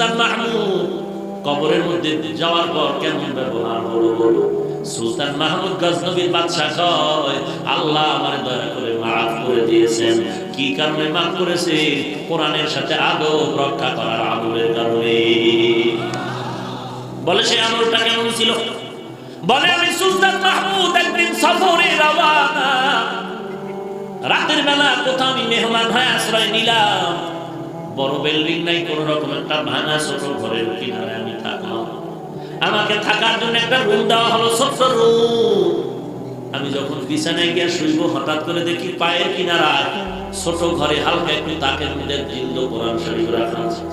সুলতান মাহমুদ কবরের মধ্যে যাওয়ার পর কেমন ব্যবহার হলো বলো। সুলতান মাহমুদ গজনবীর বাদশা কয়, আল্লাহ আমার দয়া করে মাফ করে দিয়েছেন। কি কারণে মাফ করেছে? কোরআনের সাথে আদব রক্ষা করার আমলের কারণে। বলে সেই আমলটা কেমন ছিল? বলে আমি সুলতান মাহমুদ একদিন সফরে রওনা, রাতের বেলা কোথাও আমি মেহমান হয়ে আশ্রয় নিলাম। বড় বিল্ডিং নাই, কোন রকম একটা ভাঙা ছোট ঘরের কিনারে আমি থাকলাম। আমাকে থাকার জন্য একটা রুম দেওয়া হলো, ছোট্ট রুম। আমি যখন বিছানায় গিয়ে শুইব, হঠাৎ করে দেখি পায়ের কিনারায় ছোট ঘরে হালকা একটু তাকের মধ্যে জিন্দ কোরআন শরীফ রাখা আছে।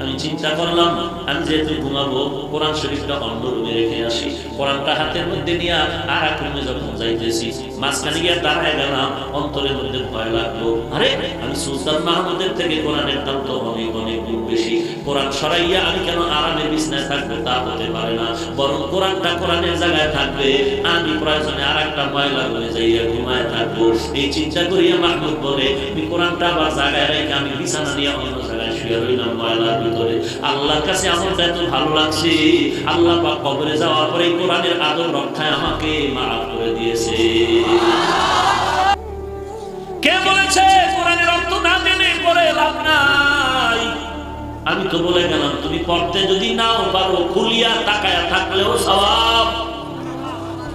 আমি চিন্তা করলাম, আমি যেহেতু ঘুমাবো, কোরআন শরীফটা অন্য রুমে রেখে আসি। কোরআনটা হাতের মধ্যে নিয়ে আর এক রুমে যখন যাইতেছি, মাঝখানে গিয়ে দাঁড়ায় গেলাম। অন্তরের মধ্যে ভয় লাগলো, আরে আমি সুলতান মাহমুদের থেকে কোরআনের দাম তো অনেক অনেক গুণ বেশি। কোরআন সরাইয়া আমি কেন আরামের বিছনায় থাকবো? তা হতে পারে না, বরং কোরআনটা কোরআনের জায়গায় থাকবে, আমি প্রয়োজনে আর একটা ময়লা রুমে যাইয়া ঘুমায় থাকবো। এই চিন্তা করিয়া মাহমুদ বলে, আমি কোরআনটা আবার জায়গায় রেখে আমি বিছানা নিয়ে অন্য জায়গায় শুয়ে রইলাম ময়লার ভিতরে। আল্লাহর কাছে আমলটা এত ভালো লাগছে, আল্লাহ পাক কবরে যাওয়ার পরে কোরআনের আদব রক্ষায় আমাকে মাফ করে দিয়েছে। কে বলেছে কোরআনের অর্থ না জেনে পড়ে লাভ নাই? আমি তো বলে গেলাম, তুমি পড়তে যদি নাও পারো, খুলিয়া তাকায়া থাকলেও সওয়াব।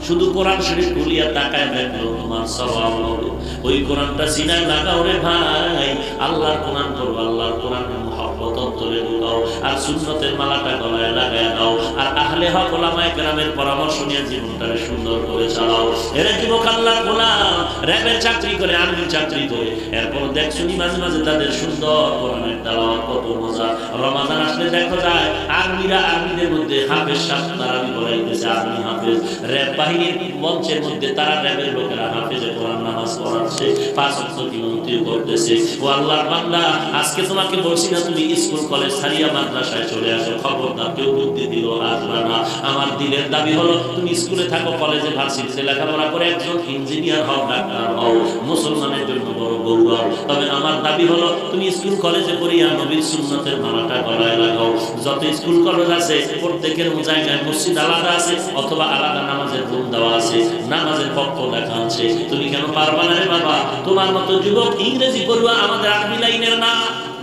শুধু কোরআন শরীফ খুলিয়া তাকায় দেখলো তোমার সওয়াব হবে। ওই কোরআনটা সিনায় লাগাও রে ভাই, আল্লাহর কোরআন পড়ো, আল্লাহর কোরআনের মহব্বত অন্তরে ঢুকাও, আর সুন্নতের মালাটা গলায় লাগায় দাও, আর আহলে হক ওলামায়ে কেরামের পরামর্শ নিয়ে জীবনটাকে সুন্দর করে চালাও। এর যুবক আল্লাহর গোলাম, র‍্যাবের চাকরি করে, আর্মির চাকরি করে, এরপর দেখছো মাঝে মাঝে তাদের সুন্দর কোরআনের তেলাওয়াত কত মজা। রমাদান আসলে দেখা যায় আর্মিরা আর্মিদের মধ্যে হাফেজ সাহেব তারাবি পড়াইতেছে, আর্মি হাফেজ। র‍্যাব বাহিনীর মঞ্চের মধ্যে তারা র‍্যাবের লোকেরা হাফেজে কোরআন নামাজ পড়াচ্ছে, 5 ওয়াক্ত ইমামতিও করতেছে। ও আল্লাহর বান্দা, আজকে তোমাকে বলছি না তুমি স্কুল কলেজ ছাড়িয়া মাদ্রাসায় চলে আসো, খবরদার কেউ বুদ্ধি দিল আসবে না। আমার দিলের দাবি হলো তুমি স্কুলে থাকো, কলেজে ভার্সিটিতে লেখাপড়া করে একজন ইঞ্জিনিয়ার হও, ডাক্তার হও, মুসলমানের জন্য বড় গৌরব। তবে আমার দাবি হলো তুমি স্কুল কলেজে পড়িয়া নবীর সুন্নতের মালাটা গলায় লাগাও। যত স্কুল কলেজ আছে প্রত্যেকের জায়গায় মসজিদ আলাদা আছে, অথবা আলাদা নামাজের রুম দেওয়া আছে, নামাজের পক্ষ লেখা আছে। তুমি কেন পারবা না রে বাবা? তোমার মতো যুবক ইংরেজি পড়ুয়া আমাদের আর্মি লাইনের না,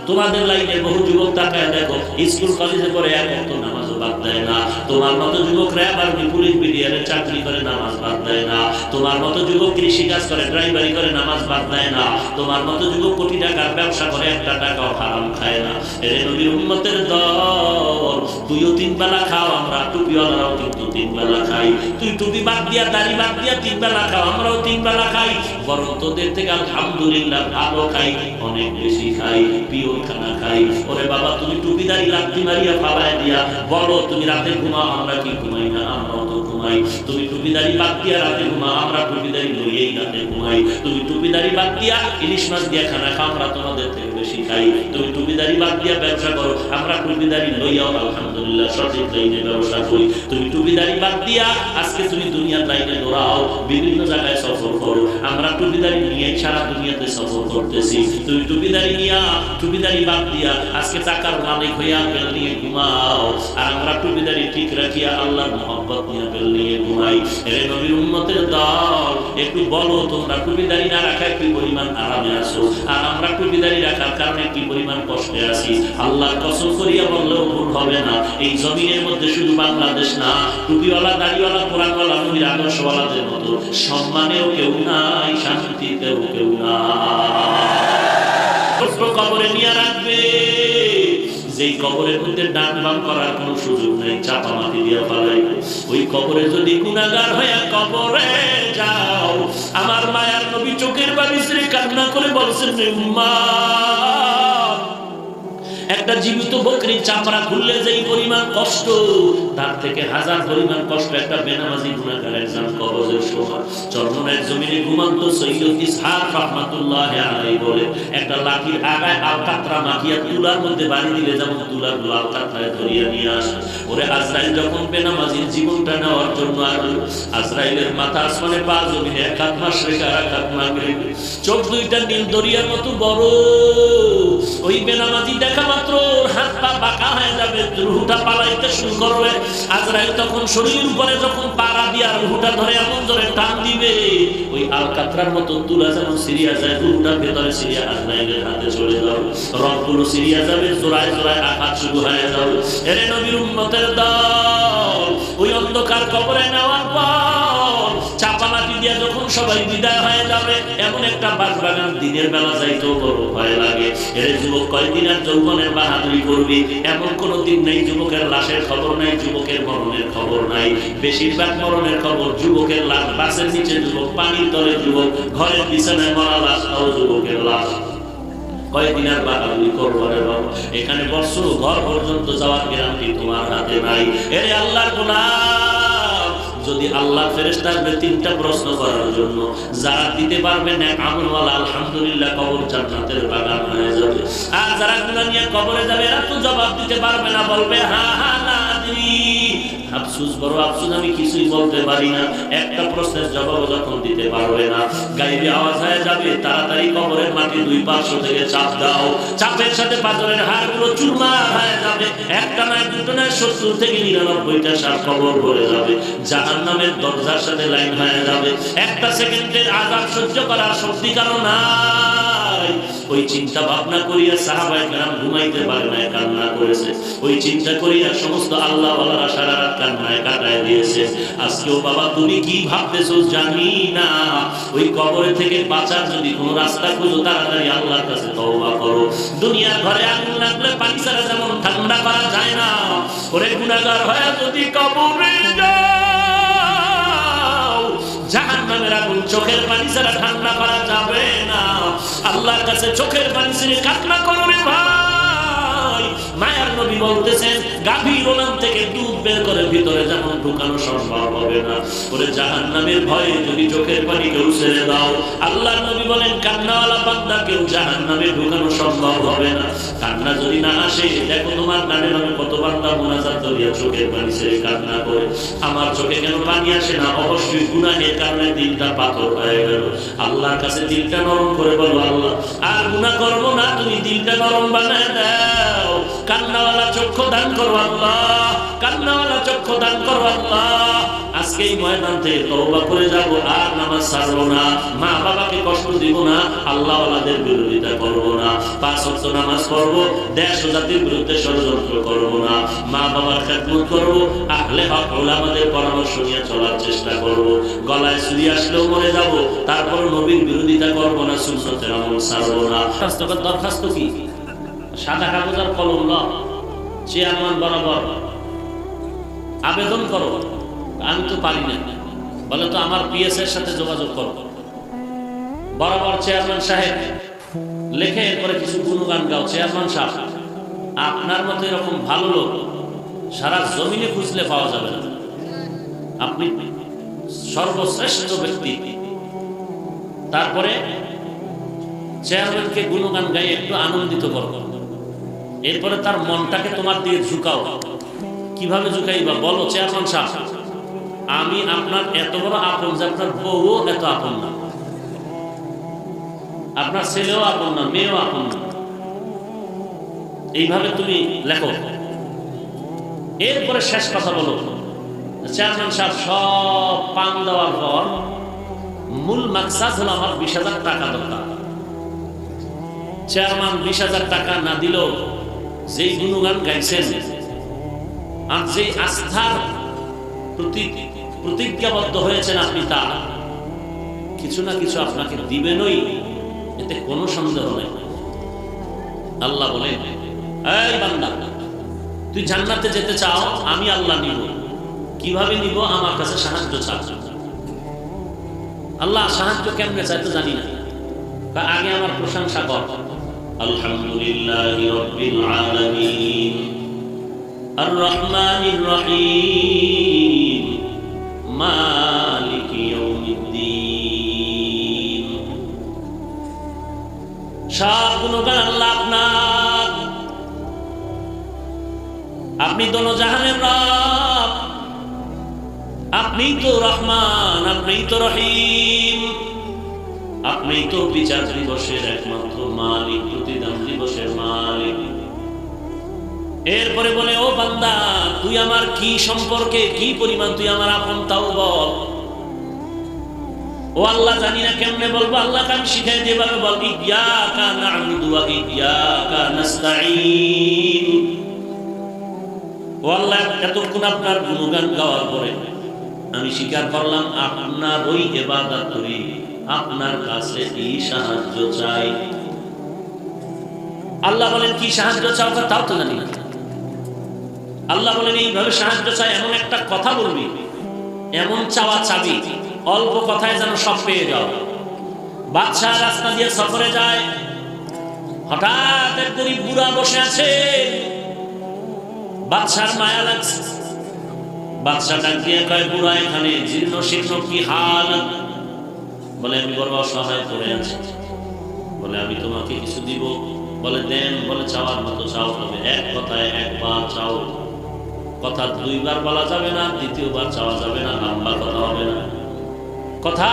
তোমাদের লাইনের বহু যুবক তাকায় দেখো, স্কুল কলেজে পড়ে এক ওয়াক্ত নামাজও বাদ দেয় না। তোমার মতো যুবক র‍্যাব আর পুলিশ বিডিআরে চাকরি করে, নামাজ বাদ দেয় না। তোমার মতো যুবক কৃষি কাজ করে, ড্রাইভারি করে, নামাজ বাদ দেয় না। তোমার মতো যুবক কোটি টাকার ব্যবসা করে, একটা টাকাও হারাম খায় না। এর নবীর উম্মতের দল, তুইও 3 বেলা খাও, আমরা টুপিওয়ালারাও কিন্তু 3 বেলা খাই। তুই টুপি বাদ দিয়া, দাড়ি বাদ দিয়া 3 বেলা খাও, আমরাও 3 বেলা খাই। বরং তোদের থেকে আলহামদুলিল্লাহ ভালো খাই, অনেক বেশি খাই, পিওর খানা খাই। ওরে বাবা, তুমি টুপি দাড়ি লাত্তি মারিয়া ফালায় দিয়া বলো তুমি রাতে ঘুমাও, আমরা কি ঘুমাই না? আমরাও তো ঘুমাই। তুমি টুপি দাড়ি বাদ দিয়া রাতে ঘুমাও, আমরা টুপি দাড়ি লইয়েই রাতে ঘুমাই। তুমি টুপি দাড়ি বাদ দিয়া ইলিশ মাছ দিয়া খানা খাও, আমরা তোমাদের থেকে বেশি খাই। তুমি টুপি দাড়ি বাদ দিয়া ব্যবসা করো, আমরা টুপি দাড়ি লইয়াও আলহামদুলিল্লাহ সঠিক লাইনে ব্যবসা করি। তুমি টুপি দাড়ি বাদ দিয়া আজকে তুমি দুনিয়ার লাইনে দৌড়াও, বিভিন্ন জায়গায় সফর করো, আমরা টুপি দাড়ি নিয়ে সারা দুনিয়াতে সফর করতেছি। তুমি টুপি দাড়ি নিয়া, টুপি দাড়ি বাদ দিয়া আজকে টাকার মালিক হইয়া বেল নিয়ে ঘুমাও, আর আমরা টুপি দাড়ি ঠিক রাখিয়া আল্লাহর মহব্বত নিয়ে বেল নিয়ে ঘুমাই। এর নবীর উম্মতের দল, একটু বলো তোমরা টুপি দাড়ি না রাখায় কি পরিমাণ আরামে আছো, আর আমরা টুপি দাড়ি রাখার কারণে কি পরিমাণ কষ্টে আছি। আল্লাহর কসম করিয়া বললেও ভুল হবে না, এই জমিনের মধ্যে শুধু বাংলাদেশ না, টুপিওয়ালা, দাড়িওয়ালা, কোরআনওয়ালা, নবীর আদর্শওয়ালাদের মতো সম্মানেও কেউ নাই, শান্তিতেও কেউ নাই। কবরে নিয়ে রাখবে, যেই কবরের মধ্যে ডান বাম করার কোনো সুযোগ নেই, চাপা মাটি দিয়ে ফেলাইবে। ওই কবরে যদি গুনাহগার হয়ে কবরে যাও, আমার মায়ার নবী চোখের পানি ছেড়ে কান্না করে বলছেন, মা, একটা জীবিত বকরির চামড়া খুললে যেই পরিমাণ কষ্ট, তার থেকে 1000 পরিমাণ কষ্ট একটা বেনামাজি গুনাহগার একজন কবরের সময়। চরমনের জমিনে ঘুমান্ত সৈয়দ ইসহাক রাহমাতুল্লাহি আলাইহি বলে, একটা লাঠির আগায় আলকাতরা মাখিয়া তুলার মধ্যে বাড়ি দিলে যেমন তুলাগুলো আলকাতরায় ধরিয়া নিয়ে আসে। ওরে আজরাইল যখন বেনামাজির জীবনটা নেওয়ার জন্য আসলো, আজরাইলের মাথা আসমানে, পা জমিনে, এক হাত মাশরিকে আর এক হাত মাগরিবে, চোখ দুইটা নীল দরিয়ার মতো বড়। ওই বেনামাজি দেখা মাত্র ওর হাত পা বাঁকা হয়ে যাবে, যাবে, রূহটা পালাইতে শুরু করবে। আজরাইল তখন শরীরের উপরে যখন পাড়া দিয়া রূহটা ধরে এমন জোরে টান দিবে, ওই আলকাতরার মতো তুলা যেমন সিরিয়া যায়, রূহটা ভেতরে সিরিয়া আজরাইলের হাতে চলে যাবে, রক্তগুলো সিরিয়া যাবে, জোড়ায় জোড়ায় আঘাত শুরু হয়ে যাবে। এরে নবীর উম্মতের দল, ওই অন্ধকার কবরে নেওয়ার পর চাপা মাটি দিয়ে যখন সবাই বিদায় হয়ে যাবে, এমন একটা বাগবাগান দিনের বেলা যাইতেও বড় ভয় লাগে। এর যুবক কয়দিন আর যৌবনের বাহাদুরি করবি, এমন কোনো দিন নেই যুবকের লাশের খবর নাই, যুবকের মরণের খবর নাই। বেশিরভাগ মরণের খবর যুবকের লাশ, বাসের নিচে যুবক, পানির তলে যুবক, ঘরের বিছানায় মরা লাশ, তাও যুবকের লাশ। কয়েকদিন আর বাহাদুরি করবো রে বাবা, এখানে বছর ঘর পর্যন্ত যাওয়ার গ্যারান্টি তোমার হাতে নাই। এরে আল্লাহর গোলাম, যদি আল্লাহ ফেরেশতা আসবে তিনটা প্রশ্ন করার জন্য, যারা দিতে পারবে না আমলওয়ালা, আলহামদুলিল্লাহ কবর জান্নাতের বাগান হয়ে যাবে। আর যারা গুনাহ নিয়ে কবরে যাবে, এরা তো জবাব দিতে পারবে না, বলবে হা হা না আদরি। আফসোস, বড় আফসোস, আমি কিছুই বলতে পারি না। একটা প্রশ্নের জবাব যখন দিতে পারবে না, গাইবে আওয়াজ হয়ে যাবে, তাড়াতাড়ি কবরের মাটি দুই পার্শ্ব থেকে চাপ দাও। চাপের সাথে পাথরের হাড়গুলো চুরমার হয়ে যাবে। একটা নয়, দুটো নয়, 70 থেকে 99টা সাপ কবর ভরে যাবে। জাহান্নামের দরজার সাথে লাইন হয়ে যাবে। একটা সেকেন্ডের আযাব সহ্য করার শক্তি কারো নাই। ওই চিন্তা ভাবনা করিয়া সাহাবায়ে কেরাম ঘুমাইতে পারে না, কান্না করেছে। ওই চিন্তা করিয়া সমস্ত আল্লাহওয়ালারা সারা রাত কান্নায় কাটায় দিয়েছে। আজকেও বাবা তুমি কি ভাবতেছো জানি না। ওই কবরে থেকে বাঁচার যদি কোনো রাস্তা খুঁজো, তাড়াতাড়ি আল্লাহর কাছে তওবা করো। দুনিয়ার ঘরে আগুন লাগলে পানি ছাড়া যেমন ঠান্ডা করা যায় না, ওরে গুনাহগার হয়ে যদি কবরে যাও, জাহান্নামের আগুন চোখের পানি ছাড়া ঠান্ডা করা যাবে না। আল্লাহর কাছে চোখের পানি ছেড়ে কান্না করো রে ভাই। মায়ার নবী বলতেছেন, গাভীর ওলান থেকে দুধ বের করে ভিতরে যেমন ঢুকানো সম্ভব হবে না, ওরে জাহান্নামের ভয়ে যদি চোখের পানি কেউ ছেড়ে দাও, আল্লাহর নবী বলেন কান্নাওয়ালা বান্দা কেউ জাহান্নামে ঢুকানো সম্ভব হবে না। কান্না যদি না আসে, দেখো তোমার কানে নামে কত বান্দা মুনাজাত করিয়া চোখের পানি ছেড়ে কান্না করে, আমার চোখে কেন পানি আসে না? অবশ্যই গুনাহের কারণে দিলটা পাথর হয়ে গেল। আল্লাহর কাছে দিলটা নরম করে বলো, আল্লাহ আর গুনাহ করবো না, তুমি দিলটা নরম বানায় দাও। কান্নাওয়ালা চক্ষু দান করো আল্লাহ, কান্নাওয়ালা চক্ষু দান করো আল্লাহ। আজকে এই ময়দান থেকে তওবা করে যাব, আর নামাজ ছাড়বো না, মা বাবাকে কষ্ট দিব না, আল্লাহওয়ালাদের বিরোধিতা করবো না, 5 ওয়াক্ত নামাজ পড়বো, দেশ ও জাতির বিরুদ্ধে ষড়যন্ত্র করবো না, মা বাবার খেদমত করবো, আহলে হক ওলামাদের পরামর্শ নিয়ে চলার চেষ্টা করবো। গলায় ছুরি আসলেও মরে যাব, তারপর নবীর বিরোধিতা করবো না, সুন্নতের আমল ছাড়বো না। দরখাস্ত কি? সাদা কাগজ আর কলম নাও, চেয়ারম্যান বরাবর আবেদন করো। আমি তো পারি না, বলে তো আমার পিএস এর সাথে যোগাযোগ করো। বরাবর চেয়ারম্যান সাহেব লেখে, এরপরে কিছু গুণগান গাও। চেয়ারম্যান সাহেব, আপনার মতো এরকম ভালো লোক সারা জমিনে খুঁজলে পাওয়া যাবে না, আপনি সর্বশ্রেষ্ঠ ব্যক্তি। তারপরে চেয়ারম্যানকে গুণগান গাই একটু আনন্দিত করো, এরপরে তার মনটাকে তোমার দিয়ে ঝুঁকাও। কিভাবে ঝুঁকাইবা বলো, চেয়ারম্যান সাহেব আমি আপনার এত বড় আপন যে আপনার বউও এত আপন না, আপনার ছেলেও আপন না, মেয়েও আপন না। এইভাবে তুমি লেখো। এরপরে শেষ কথা বলো, চেয়ারম্যান সাহেব সব পান দেওয়ার পর মূল মাকসাদ হলো আমার 20,000 টাকা দরকার। চেয়ারম্যান 20,000 টাকা না দিলেও যেই গুণগান গাইছেন আর যে আস্থার প্রতিজ্ঞাবদ্ধ হয়েছেন আপনি, তা কিছু না কিছু আপনাকে দিবেনই, এতে কোনো সন্দেহ নেই। আল্লাহ বলেন, এই বান্দা তুই জান্নাতে যেতে চাও, আমি আল্লাহ নিব। কিভাবে নিব? আমার কাছে সাহায্য চাও। আল্লাহ সাহায্য কেমনে চাই তো জানি না, আগে আমার প্রশংসা কর। আলহামদুলিল্লাহি রাব্বিল আলামিন আর রহমানির রহিম মালিকি ইয়াউমিদ্দিন। সব গুণগান আল্লাহ আপনার, আপনি দোনোজাহানের রব, আপনিই তো রহমান, আপনিই তো রহিম, আপনিই তো বিচার দিবসের একমাত্র মালিক, প্রতিদান দিবসের মালিক। এরপরে বলে, ও বান্দা, তুই আমার কি সম্পর্কে, কি পরিমাণ তুই আমার আপন তাও বল। ও আল্লাহ, জানি না কেমনে বলবো, আল্লাহকে আমি শিখাই দিয়ে ভাবে বল, ইয়াকা না'বুদু ওয়া ইয়াকা নাস্তাঈন। ও আল্লাহ, এতক্ষণ আপনার গুণগান গাওয়ার পরে আমি স্বীকার করলাম আপনার ওই ইবাদত করি, আপনার কাছে এই সাহায্য চাই। আল্লাহ বলেন, কি সাহায্য চাও তাও তো জানি না। আল্লাহ বলেন, এইভাবে সাহায্য চাই, এমন একটা কথা বলবি, এমন চাওয়া চাবি, অল্প কথায় যেন সব পেয়ে যাও। বাদশা রাস্তা দিয়ে সফরে যায়, হঠাৎ এক গরিব বুড়া বসে আছে। বাদশার মায়া লাগছে। বাদশা ডাক দিয়ে কয়, বুড়া এখানে জীর্ণ শীর্ণ কি হাল? বলে, আমি বড় অসহায় পড়ে আছি। বলে, আমি তোমাকে কিছু দিব। বলে, দেন। বলে, চাওয়ার মতো চাও, তবে এক কথায় একবার চাও। কথা দুইবার বলা যাবে না, দ্বিতীয়বার চাওয়া যাবে না, লম্বা কথা হবে না। কথা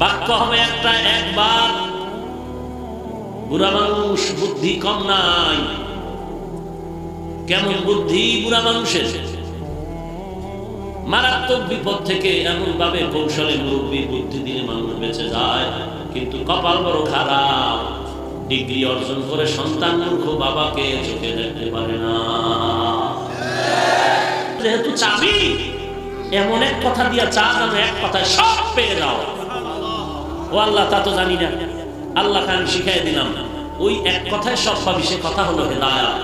বাক্য হবে একটা, একবার। বুড়া মানুষ, বুদ্ধি কম নাই। কেমন বুদ্ধি বুড়া মানুষের! মারাত্মক বিপদ থেকে এমন ভাবে কৌশলে মুরব্বী বুদ্ধি দিয়ে মানুষ বেঁচে যায়, কিন্তু কপাল বড় খারাপ। ডিগ্রি অর্জন করে সন্তান মূর্খ বাবাকে চোখে দেখতে পারে না। যেহেতু চাবি, এমন এক কথা দিয়া চা যেন এক কথায় সব পেয়ে যাও। ও আল্লাহ, তা তো জানি না। আল্লাহকে আমি শিখাই দিলাম, ওই এক কথায় সব পাবি, সে কথা হলো হেদায়াত।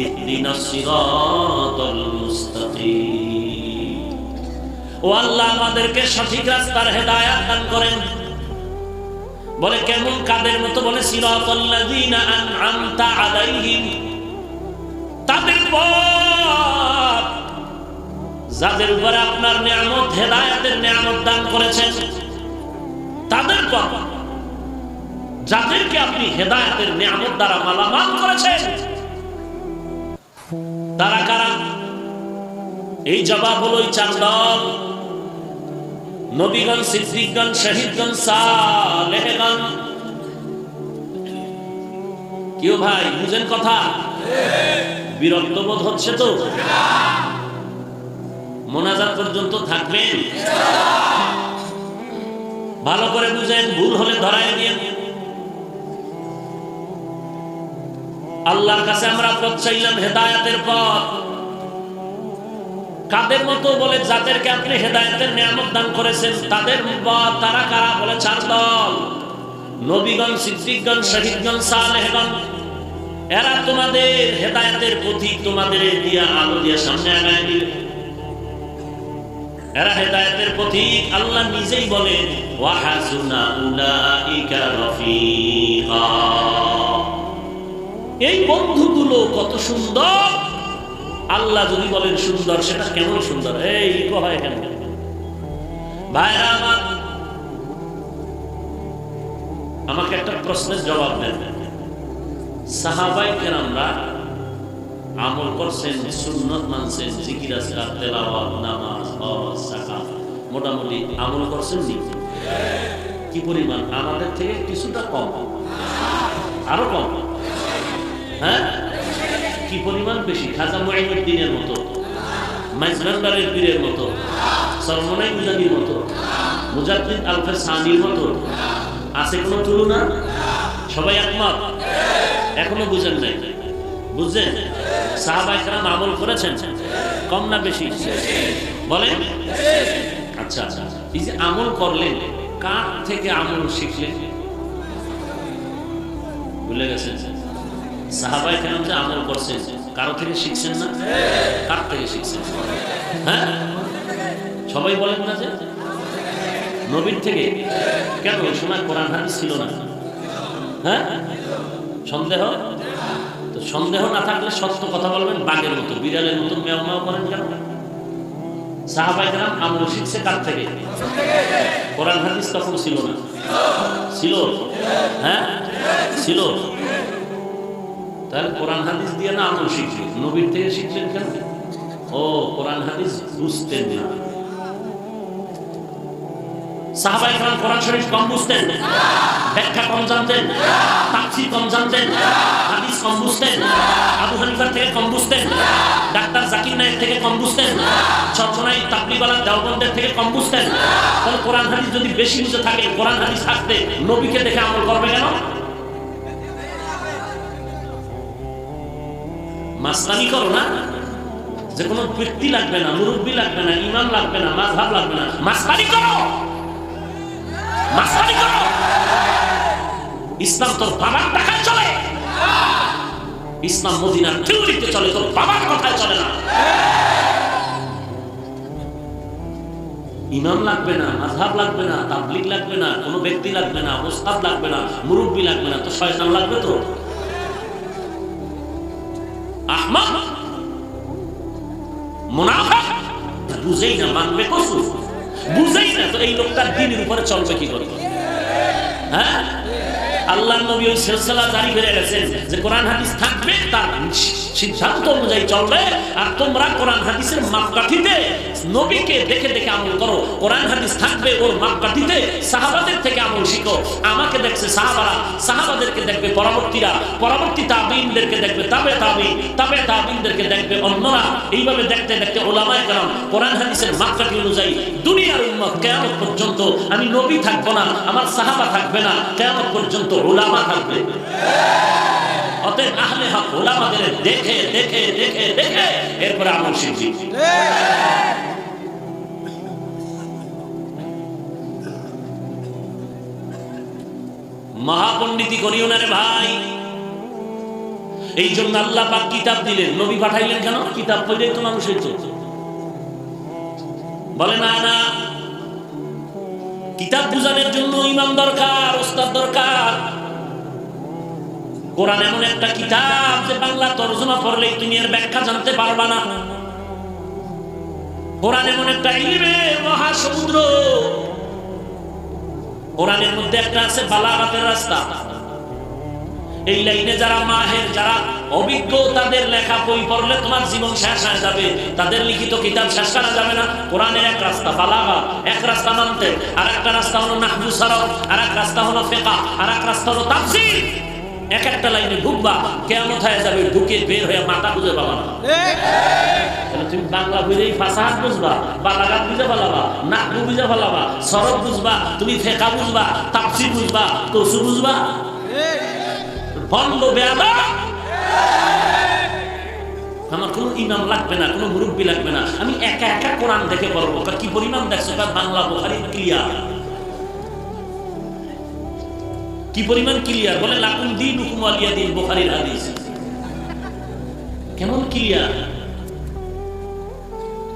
ইহদিনাস সিরাতাল মুস্তাকিম। ও আল্লাহ, আমাদেরকে সঠিক রাস্তার হেদায়াত দান করেন। বলে, কেমন, কাদের মতো? বলে, সিরাতাল্লাযীনা আন'আমতা আলাইহিম, তাদের পথ যাদের উপরে আপনার নিয়ামত, হেদায়েতের নিয়ামত দান করেছেন, তাদের পথ যাদেরকে আপনি হেদায়েতের নিয়ামত দ্বারা মালামাল করেছেন, তারা কারা? এই জবাব হলো এই চার দল: নবীগণ, সিদ্দিকগণ, শহীদগণ, সালেহগণ। কেউ ভাই বুঝেন কথা? বিরক্ত বোধ হচ্ছে তো? মোনাজাত পর্যন্ত থাকবেন? ভালো করে বুঝেন, ভুল হলে ধরায় দিয়ে। আল্লাহর কাছে আমরা পথ চাইলাম, হেদায়েতের পথ। কাদের মতো? বলে, যাদেরকে আপনি হেদায়েতের নিয়ামত দান করেছেন, তাদের পথ। তারা কারা? বলে, চার দল: নবীগণ, সিদ্দিকগণ, শহীদগণ, সালেহগণ। এরা তোমাদের হেদায়েতের পথিক, তোমাদের দিয়া আলো দিয়ে সামনে আগায় দিবে। এরা হেদায়েতের পথিক। আল্লাহ নিজেই বলেন, ওয়া হাসুনা উলাইকা রাফিকা। এই বন্ধুগুলো কত সুন্দর! আল্লাহ যদি বলেন সুন্দর, সেটা কেমন সুন্দর! এই হয় কেন ভাইরা আমার? আমাকে একটা প্রশ্নের জবাব দেন। সাহাবায়ে কেরামরা আমল করছেন, সুন্নাত মানছেন, জিকির আজকার, তেলাওয়াত, নামাজ, হজ, যাকাত, মোটামুটি আমল করছেন নি? কি পরিমাণ? আমাদের থেকে কিছুটা কম, আরো কম। হ্যাঁ, কি পরিমাণ বেশি? খাজা মুঈনুদ্দিনের মতো, মাইজভান্ডারের পীরের মতো, সরমনাই মুজানির মতো, মুজাদ্দিদ আলফের সানির মতো আছে কোনো তুলনা? সবাই একমত? এখনো বুঝেন নাই? বুঝছেন? সাহাবায়ে কেরাম আমল করেছেন, কম না বেশি? বলেন। আচ্ছা, এই যে আমল করলেন, কার থেকে আমল শিখলেন? ভুলে গেছেন? সাহাবায়ে কেরাম যে আমল করছেন, কারো থেকে শিখছেন না? কার থেকে শিখছেন? হ্যাঁ, সবাই বলেন না যে নবীর থেকে। কেন? ওই সময় কোরআন হাদিস ছিল না। হ্যাঁ, সন্দেহ? তো সন্দেহ না থাকলে সত্য কথা বলবেন, বাঘের মতো, বিড়ালের মতো মেও মেও করেন কেন? সাহাবায়ে কেরাম আমল শিখছে কার থেকে? কোরআন হাদিস তখন ছিল না। ছিল? হ্যাঁ, ছিল। তাহলে কোরআন হাদিস দিয়ে না আমল শিখলেন, নবীর থেকে শিখলেন কেন? ও, কোরআন হাদিস বুঝতেন না। সাহাবায়ে কেরাম কোরআন শরীফ কম বুঝতেন, ব্যাখ্যা কম জানতেন, তাফসীর কম জানতেন, হাদিস কম বুঝতেন, আবু হানিফার থেকে কম বুঝতেন, ডাক্তার জাকির নায়েক থেকে কম বুঝতেন, চরমনাই তাবলীগওয়ালা দেওবন্দের থেকে কম বুঝতেন। তাহলে কোরআন হাদিস যদি বেশি বুঝে থাকে, কোরআন হাদিস থাকতে নবীকে দেখে আমল করবে কেন? মাস্তানি করো না, যে কোনো ব্যক্তি লাগবে না, মুরব্বী লাগবে না, ইমাম লাগবে না, মাযহাব লাগবে না, মাস্তানি করো, মাস্তানি করো। ইসলাম তোর বাবার টাকায় চলে, ইসলাম মদিনার থিওরিতে চলে, তোর বাবার কথায় চলে না। ইমাম লাগবে না, মাযহাব লাগবে না, তাবলীগ লাগবে না, কোনো ব্যক্তি লাগবে না, উস্তাদ লাগবে না, মুরব্বী লাগবে না, তো শয়তান লাগবে তো। আহমদ মুনাফিক, বুঝেই না, মানবে কসু, বুঝেই না, তো এই লোকটা দ্বীনের উপরে চলবে কি করে? হ্যাঁ, আল্লাহর নবী ওই সিলসিলা জারি করে গেছেন যে কোরআন হাদিস থাকবে, তার সিদ্ধান্ত অনুযায়ী চলবে, আর তোমরা কোরআন হাদিসের মাপকাঠিতে নবীকে দেখে দেখে আমল করো। কোরআন হাদিস থাকবে ওর মাপকাঠিতে, সাহাবাদের থেকে আমল শিখো। আমাকে দেখছে সাহাবারা, সাহাবাদেরকে দেখবে পরবর্তীরা, পরবর্তী তাবিঈনদেরকে দেখবে তাবে তাবিঈন, তাবে তাবিঈনদেরকে দেখবে অন্যরা। এইভাবে দেখতে দেখতে উলামায়ে কেরাম কোরআন হাদিসের মাপকাঠি অনুযায়ী দুনিয়ার উম্মত কিয়ামত পর্যন্ত, আমি নবী থাকবো না, আমার সাহাবা থাকবে না, কিয়ামত পর্যন্ত উলামা থাকবে। অতএব আহলে হক উলামাদের দেখে দেখে দেখে দেখে এরপরে আমল শিখি। মহাপণ্ডিতি করিও না রে ভাই। এই জন্য আল্লাহ পাক কিতাব দিলেন, নবী পাঠাইলেন কেন? কিতাব পড়লেই তো মানুষ হইতো। বলে না না, কিতাব বুঝানোর জন্য ইমাম দরকার, ওস্তাদ দরকার। কোরআন এমন একটা কিতাব যে বাংলা তরজমা পড়লেই তুমি এর ব্যাখ্যা জানতে পারবা না। কোরআন এমন একটা ইলমের মহাসমুদ্র। কোরআনের মধ্যে একটা আছে বালাগাতের রাস্তা। এই লাইনে যারা মাহের, যারা অভিজ্ঞ, তাদের লেখা বই পড়লে তোমার জীবন শেষ হয়ে যাবে, তাদের লিখিত কিতাব শেষ করা যাবে না। কোরআনের এক রাস্তা বালাগা, এক রাস্তা মানতে, আর একটা রাস্তা হলো নাহবু সরফ, আর এক রাস্তা হলো ফিকহ, আর এক রাস্তা হলো তাফসীর। এক একটা লাইনে ঢুকবা, কিয়ামত হয়ে যাবে, ঢুকে বের হয়ে মাথা বুঝে পাবা না। তাহলে তুমি বাংলা বুঝেই ফাসাহাত বুঝবা, বালাগাত বুঝে ফেলাবা, নাহবু বুঝে ফেলাবা, সরফ বুঝবা, তুমি ফিকহ বুঝবা, তাফসীর বুঝবা, তফসীর বুঝবা। বন্ধ বেয়াদব। আমার কোনো ইমাম লাগবে না, কোনো মুরব্বী লাগবে না, আমি একা একা কোরআন দেখে পড়বো। কি পরিমাণ দেখছো? বাংলা বুখারী ক্লিয়ার। কি পরিমাণ ক্লিয়ার? বলে লাকুম দীনুকুম ওয়ালিয়া দীন, বুখারীর হাদিস। কেমন ক্লিয়ার!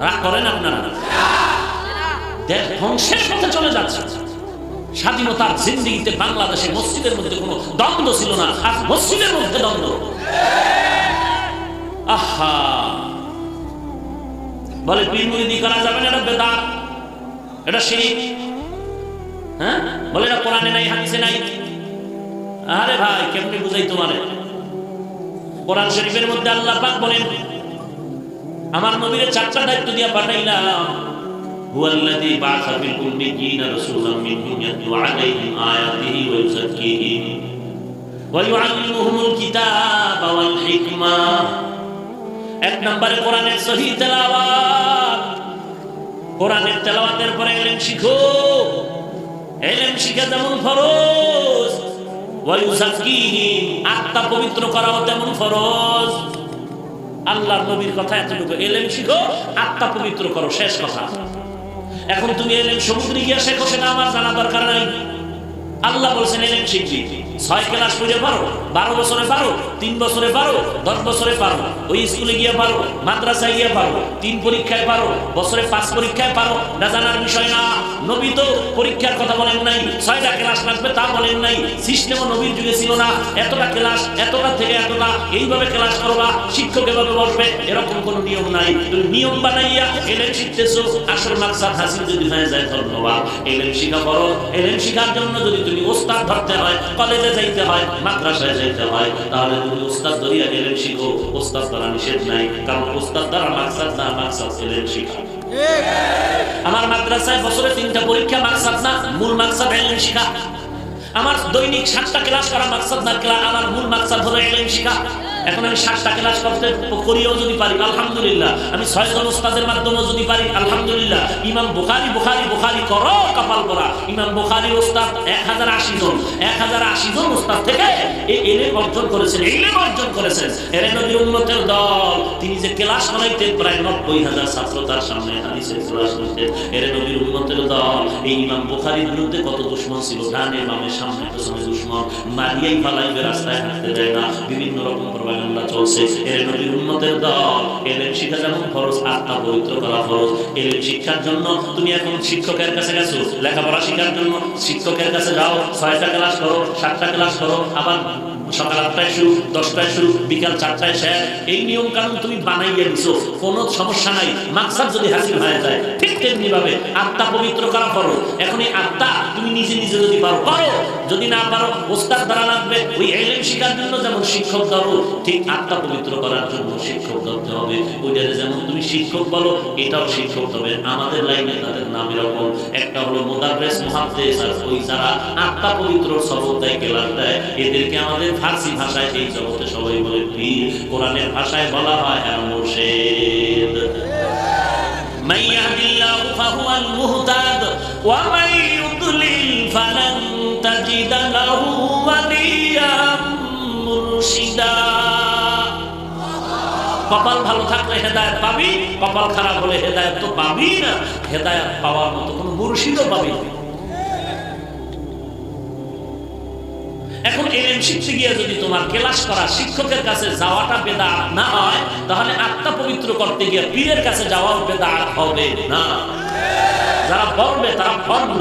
রাগ করেন আপনারা? দেশ ধ্বংসের পথে চলে যাচ্ছে। স্বাধীনতার জিন্দেগিতে বাংলাদেশে মসজিদের মধ্যে কোনো দ্বন্দ্ব ছিল না, আর মসজিদের মধ্যে দ্বন্দ্ব। আহা, বলে পীর মুরিদি করা যাবে না, এটা বেদাত, এটা শিরক। হ্যাঁ, বলে এটা কোরআনে নাই, হাদিসে নাই। আরে ভাই, কেমনে বুঝাই তোমারে? কোরআন শরীফের মধ্যে আল্লাহ পাক বলেন, আমার নবীর 4টা দায়িত্ব দিয়া পাঠাইলাম। হুয়াল্লাযী বা'আসা ফিল উম্মিয়্যিনা রাসূলাম মিনহুম ইয়াতলু আলাইহিম আয়াতিহি ওয়া ইউযাক্কিহিম ওয়া ইউআল্লিমুহুমুল কিতাবা ওয়াল হিকমা। এক নম্বরে কোরআনের সহিহ তেলাওয়াত। কোরআনের তেলাওয়াতের পরে ইলম শিখো। ইলম শিখা যেমন ফরজ, ওয়া ইউযাক্কিহিম, আত্মা পবিত্র করাও তেমন ফরজ। আল্লাহর নবীর কথা এতটুকু, ইলম শিখো, আত্মা পবিত্র করো, শেষ কথা। এখন তুমি ইলম সমুদ্রে গিয়া শেখো, সেটা আমার জানা দরকার নাই। আল্লাহ বলছেন ইলম শিখবি, 6 ক্লাস পড়ে পারো, 12 বছরে পারো, 3 বছরে পারো, 10 বছরে পারো, ওই স্কুলে গিয়ে পারো, মাদ্রাসায় গিয়ে পারো, 3 পরীক্ষায় পারো, বছরে 5 পরীক্ষায় পারো, না জানার বিষয় না। নবী তো পরীক্ষার কথা বলেন নাই, 6টা ক্লাস লাগবে তা বলেন নাই। সিস্টেমও নবীর যুগে ছিল না, এতটা ক্লাস, এতটা থেকে এতটা, এইভাবে ক্লাস করবা, শিক্ষক এভাবে বলবে, এরকম কোনো নিয়ম নাই। তুমি নিয়ম বানাইয়া ইলম শিখতেছো, আসল মাকসাদ হাসিল যদি হয়ে যায় ধন্যবাদ। ইলম শিখা করো। ইলম শিখার জন্য যদি তুমি ওস্তাদ ধরতে হয়, কলেজে যাইতে হয়, মাদ্রাসায় যাইতে হয়, তাহলে তুমি ওস্তাদ ধরিয়া এলেম শিখো। ওস্তাদ দ্বারা নিষেধ নাই, কারণ ওস্তাদ দ্বারা মাকসাদ না, মাকসাদ এলেম শিখা। আমার মাদ্রাসায় বছরে 3টা পরীক্ষা, মাকসাদ না, মূল মাকসাদ এলেম শিখা। আমার দৈনিক 7টা ক্লাস করা মাকসাদ না, আমার মূল মাকসাদ হলো এলেম শিখা। এখন আমি 7টা ক্লাস করতে করিও যদি পারি আলহামদুলিল্লাহ, আমি 6 জন ওস্তাদের মাধ্যমেও যদি পারি আলহামদুলিল্লাহ। ইমাম বুখারী বুখারী বুখারী করো কপাল করা, ইমাম বুখারী ওস্তাদ 1080 জন, 1080 জন ওস্তাদ থেকে এই ইলম অর্জন করেছেন, ইলম অর্জন করেছেন। এর নবীর উম্মতের দল, তিনি যে ক্লাস করাইতেন প্রায় 90,000 ছাত্র তার সামনে হাদিসের ক্লাস করতেন। এর নবীর উম্মতের দল, এই ইমাম বুখারীর বিরুদ্ধে কত দুশমন ছিল, ডানে বামে সামনে পেছনে দুশমন, মারিয়াই ফালাইবে, রাস্তায় হাঁটতে দেয় না, বিভিন্ন রকম প্রপাগান্ডা চলছে। এর নবীর উম্মতের দল, ইলম শিক্ষা যেমন ফরজ, আত্মা পবিত্র করা ফরজ। ইলম শিক্ষার জন্য তুমি এখন শিক্ষকের কাছে গেছো, লেখাপড়া শিক্ষার জন্য শিক্ষকের কাছে যাও, 6টা ক্লাস করো, 7টা ক্লাস করো, আবার সকাল 8টায় শুরু, 10টায় শুরু, বিকাল 4টায় শেষ। এই নিয়ম কানুন তুমি বানাইয়া দিছো, কোনো সমস্যা নাই, মাকসাদ যদি হাসিল হয়ে যায়। ঠিক তেমনি ভাবে আত্মা পবিত্র করা করো। এখন এই আত্মা তুমি নিজে নিজে যদি পারো করো, যদি না পারো ওস্তাদ দ্বারা লাগবে। ওই ইলম শিক্ষার জন্য যেমন শিক্ষক ধরো, ঠিক আত্মা পবিত্র করার জন্য শিক্ষক ধরতে হবে। ওইটারে যেমন তুমি শিক্ষক বলো, এটাও শিক্ষক হবে। আমাদের লাইনে তাদের নাম এরকম, একটা হলো মুদাররিস, মুহাদ্দিস, আর ওই যারা আত্মা পবিত্র সবক দেয়, কেলাস দেয়, এদেরকে আমাদের ফার্সি ভাষায় এই জগতে সবাই বলে পীর, কোরআনের ভাষায় বলা হয় মুর্শিদ। মান ইয়াহদিল্লাহু ফাহুয়াল মুহতাদ ওয়া মান ইউদ্লিল ফালান তাজিদ লাহু ওয়ালিয়াম মুরশিদা। কপাল ভালো থাকলে হেদায়েত পাবি, কপাল খারাপ হলে হেদায়েত তো পাবি না। হেদায়েত পাওয়ার মতো কোনো মুর্শিদও পাবি না। এখন ইলম শিখতে গিয়ে যদি তোমার ক্লাস করা শিক্ষকের কাছে যাওয়াটা বেদাত না হয়, তাহলে আত্মা পবিত্র করতে গিয়ে পীরের কাছে যাওয়াও বেদাত হবে না। যারা বলবে তারা ভণ্ড,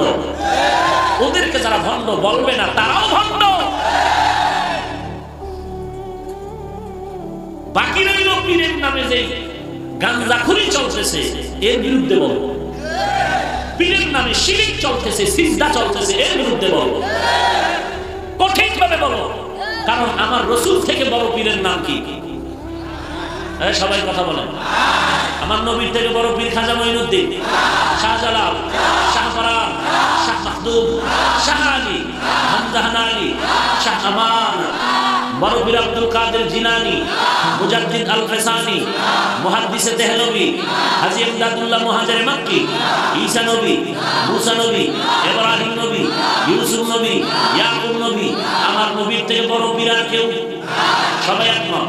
ওদেরকে যারা ভণ্ড বলবে না তারাও ভণ্ড। বাকি রইল পীরের নামে যে গাঁজাখুরি চলতেছে, এর বিরুদ্ধে বলবো। পীরের নামে শিরক চলতেছে, সিজদা চলতেছে, এর বিরুদ্ধে বলবো, কঠিন ভাবে বলো। কারণ আমার রাসূল থেকে বড় পীরের নাম কি? সবাই কথা বলেন। আমার নবীর থেকে বড় পীর খাজা মঈনুদ্দিন, শাহজালাল, শাহপরান, শাহ মাহদুব, শাহ আলী, হামজাহান আলী, শাহ আমান, বড় পীর আব্দুল কাদের জিলানী, মুজাদ্দিদ আল ফেসানি, মুহাদ্দিসে দেহলভী, হাজী ইমদাদুল্লাহ মুহাজিরে মক্কি, ঈসা নবী, মুসা নবী, ইব্রাহিম নবী, ইউসুফ নবী, ইয়াকুব নবী। আমার নবীর থেকে বড় পীর আর কেউ? সবাই একমত,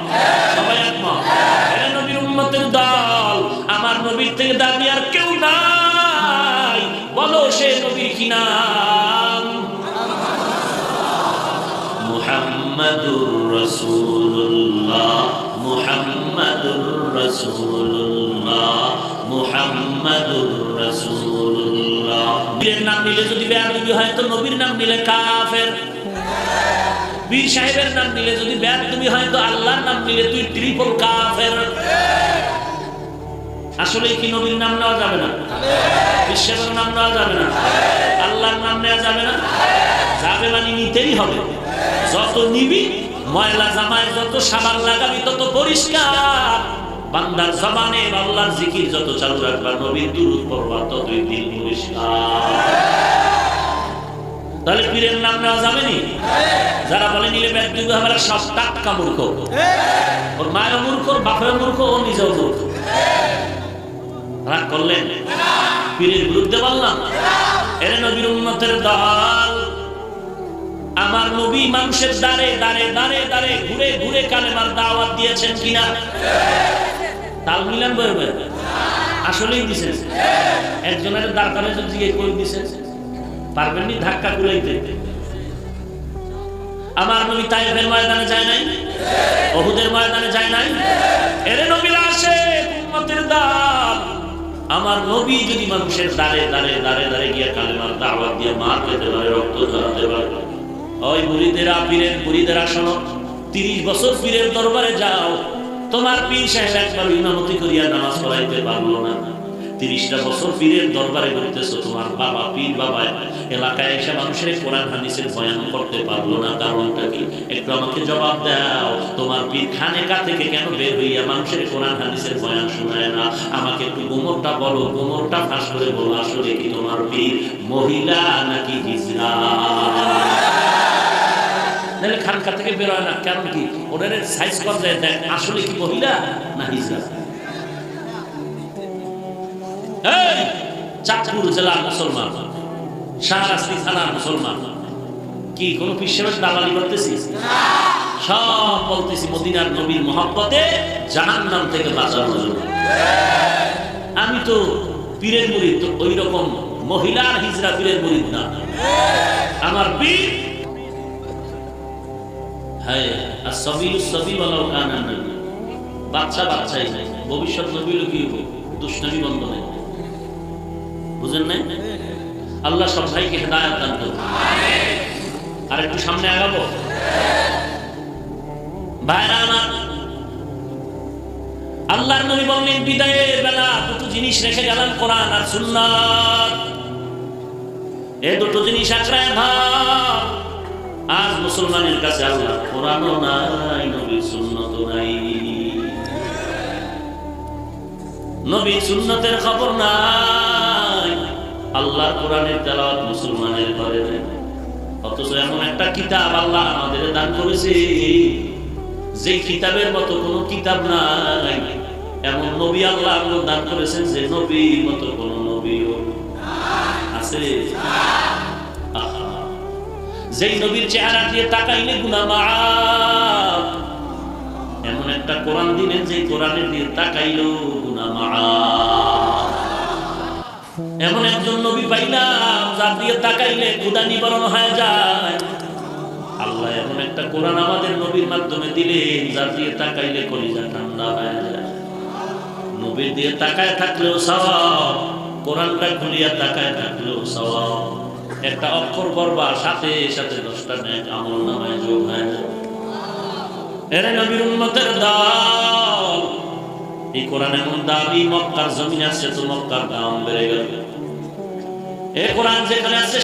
সবাই একমত। এরা নবীর উম্মতের দল, আমার নবীর থেকে দাবি আর কেউ নাই। বলো সে নবীর কি নাম? মুহাম্মাদুর রাসূলুল্লাহ, মুহাম্মাদুর রাসূলুল্লাহ, মুহাম্মাদুর রাসূলুল্লাহ। পীরের নাম নিলে যদি বেয়াদবি হয় তো নবীর নাম নিলে কাফের। পীর সাহেবের নাম নিলে যদি বেয়াদবি হয় তো আল্লাহর নাম নিলে তুই ট্রিপল কাফের। আসলে কি নবীর নাম নেওয়া যাবে না? বিশ্বের নাম নেওয়া যাবে না? আল্লাহর নাম নেওয়া যাবে না? যাবে মানে নিতেই হবে। যত নিবি, ময়লা জামায় যত সাবান লাগাবি তত পরিষ্কার। বান্দার জবানে আল্লাহর জিকির যত চালু রাখবা, নবীর দুরূদ পড়বা, ততই দিল পরিষ্কার। তাহলে পীরের নাম নেওয়া যাবে নি? যারা বলে নিলে ব্যক্তি হবে সব টাটকা মূর্খ। ওর মায়ের মূর্খ, ওর বাপের মূর্খ, ও নিজেও মূর্খ। রাগ করলেন? পীরের বিরুদ্ধে বললাম। এর নবীর উম্মতের দল, আমার নবী মানুষের দাঁড়ে দাঁড়ে দাঁড়ে দাঁড়ে ঘুরে ঘুরে কালেমার দাওয়াত দিয়েছেন কিনা? তাল মিলান বলবে আসলেই দিছেন। একজনের দরকারে যদি কই দিছেন, পারবেন নি ধাক্কা কুলাইতে? আমার নবী তায়েফের ময়দানে যায় নাই? উহুদের ময়দানে যায় নাই? এর নবীরা আসে উম্মতের দল। আমার নবী যদি মানুষের দাঁড়ে দাঁড়ে দাঁড়ে দাঁড়ে গিয়ে কালেমার দাওয়াত দিয়ে মার পেতে পারে, রক্ত ঝরাতে পারে, ওই মুরিদেরা, পীরের মুরিদেরা শোনো, 30 বছর পীরের দরবারে যাও, তোমার পীর সাহেব একবার ইমামতি করিয়া নামাজ পড়াইতে পারলো না, 30টা বছর পীরের দরবারে ঘুরতেছো, তোমার বাবা পীর বাবা এলাকায় এসে মানুষের কোরআন হাদিসের বয়ান করতে পারলো না, কারণটা কি? একটু আমাকে জবাব দাও। তোমার পীর খানেকা থেকে কেন বের হইয়া মানুষের কোরআন হাদিসের বয়ান শোনায় না? আমাকে একটু গোমরটা বলো, গোমরটা ফাঁস করে বলো, আসলে কি তোমার পীর মহিলা নাকি হিজড়া? নাহলে খানকা থেকে বের হয় না, কারণ কি? ওদের সাইজ করতে দেখ আসলে কি মহিলা না হিজড়া। এই চাঁদপুর জেলার মুসলমান, শাহরাস্তি থানার মুসলমান, কি কোন পিসের দালালি করতেছি? সব বলতেছি মদিনার নবীর মহব্বতে জাহান্নাম থেকে বাঁচানোর জন্য। আমি তো পীরের মুরিদ, তো ওই রকম মহিলার হিজড়া পীরের মুরিদ না। আমার পীর হ্যাঁ আর সবই বলাও কানা নবী, বাচ্চা বাচ্চাই নাই, ভবিষ্যৎ নবী কি দুষ্টামি বন্ধ নেই। বুঝেন নাই? আল্লাহ সব ভাইকে হেদায়েত দান করুন। আর একটু সামনে আগাবো ভাইরা আমার। আল্লাহর নবী বললেন বিদায়ের বেলা দুটো জিনিস রেখে গেলেন, কোরআন আর সুন্নাত। এই দুটো জিনিস আঁকড়ায় ধর। আজ মুসলমানের কাছে আল্লাহ কোরআনও নাই, নবীর সুন্নাতও নাই, নবীর সুন্নাতের খবর নাই। আল্লাহর কোরআনের তেলাওয়াত মুসলমানের ঘরে নেই। অথচ এমন একটা কিতাব আল্লাহ আমাদের দান করেছে, যে কিতাবের মতো কোনো কিতাব নাই। এমন নবী আল্লাহ দান করেছেন যে নবীর মতো কোনো নবীও আছে? যেই নবীর চেহারা দিয়ে তাকাইলে গুনাহ মাফ, এমন একটা কোরআন দিলেন যে কোরআনের দিয়ে তাকাইলেও গুনাহ মাফ। এমন একজন নবী পাইলাম যার দিয়ে তাকাইলে ক্ষুধা নিবারণ হয়ে যায়। আল্লাহ এমন একটা কোরআন আমাদের নবীর মাধ্যমে দিলেন যার দিয়ে তাকাইলে কলিজা ঠান্ডা হয়ে যায়। নবীর দিয়ে তাকায় থাকলেও সওয়াব, কোরআনটা খুলিয়া তাকায় থাকলেও সওয়াব। একটা অক্ষর পড়বা সাথে সাথে 10টা নেক আমল নামায় যোগ হয়ে যায়। এরা নবীর উম্মতের দল। এই কোরআন এমন দাবি, মক্কার জমিন আছে তো মক্কার দাম বেড়ে গেল। এই কোরআন যেখানে আছে